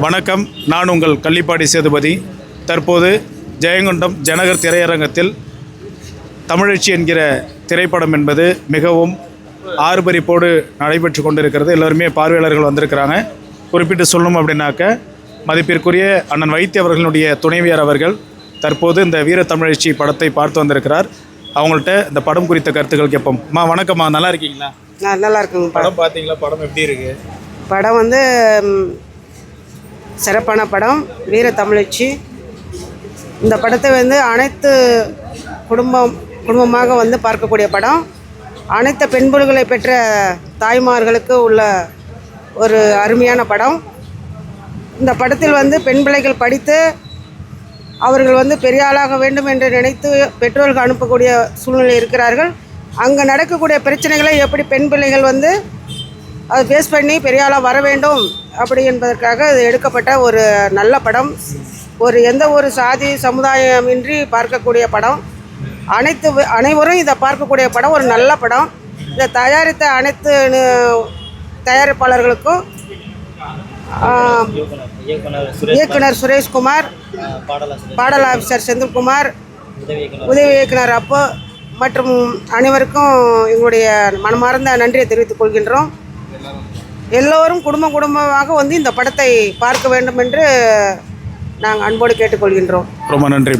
வணக்கம். நான் உங்கள் கள்ளிப்பாடி சேதுபதி. தற்போது ஜெயங்கொண்டம் ஜனகர் திரையரங்கத்தில் தமிழச்சி என்கிற திரைப்படம் என்பது மிகவும் ஆர்ப்பரிப்போடு நடைபெற்று கொண்டிருக்கிறது. எல்லோருமே பார்வையாளர்கள் வந்திருக்கிறாங்க. குறிப்பிட்டு சொல்லணும் அப்படின்னாக்க, மதிப்பிற்குரிய அண்ணன் வைத்திய அவர்களுடைய துணைவியார் அவர்கள் தற்போது இந்த வீர தமிழச்சி படத்தை பார்த்து வந்திருக்கிறார். அவங்கள்ட்ட இந்த படம் குறித்த கருத்துக்கள் கேட்போம். வணக்கம்மா, நல்லா இருக்கீங்களா? நல்லா இருக்குங்க. படம் பார்த்தீங்களா? படம் எப்படி இருக்கு? படம் வந்து சிறப்பான படம், வீர தமிழச்சி. இந்த படத்தை வந்து அனைத்து குடும்பமாக வந்து பார்க்கக்கூடிய படம். அனைத்து பெண்புள்களை பெற்ற தாய்மார்களுக்கு உள்ள ஒரு அருமையான படம். இந்த படத்தில் வந்து பெண் பிள்ளைகள் படித்து அவர்கள் வந்து பெரிய ஆளாக வேண்டும் என்று நினைத்து பெற்றோர்கள் அனுப்பக்கூடிய சூழ்நிலை இருக்கிறார்கள். அங்கே நடக்கக்கூடிய பிரச்சனைகளை எப்படி பெண் பிள்ளைகள் வந்து அதை ஃபேஸ் பண்ணி பெரிய ஆளாக வர வேண்டும் அப்படி என்பதற்காக இது எடுக்கப்பட்ட ஒரு நல்ல படம். எந்த ஒரு சாதி சமுதாயமின்றி பார்க்கக்கூடிய படம். அனைவரும் இதை பார்க்கக்கூடிய படம், ஒரு நல்ல படம். இதை தயாரித்த அனைத்து தயாரிப்பாளர்களுக்கும், இயக்குனர் சுரேஷ்குமார், பாடல் ஆஃபீஸர் செந்தில்குமார், உதவி இயக்குனர் அப்போ மற்றும் அனைவருக்கும் எங்களுடைய மனமார்ந்த நன்றியை தெரிவித்துக் கொள்கின்றோம். எல்லோரும் குடும்பமாக வந்து இந்த படத்தை பார்க்க வேண்டும் என்று நாங்கள் அன்போடு கேட்டுக்கொள்கின்றோம். ரொம்ப நன்றி.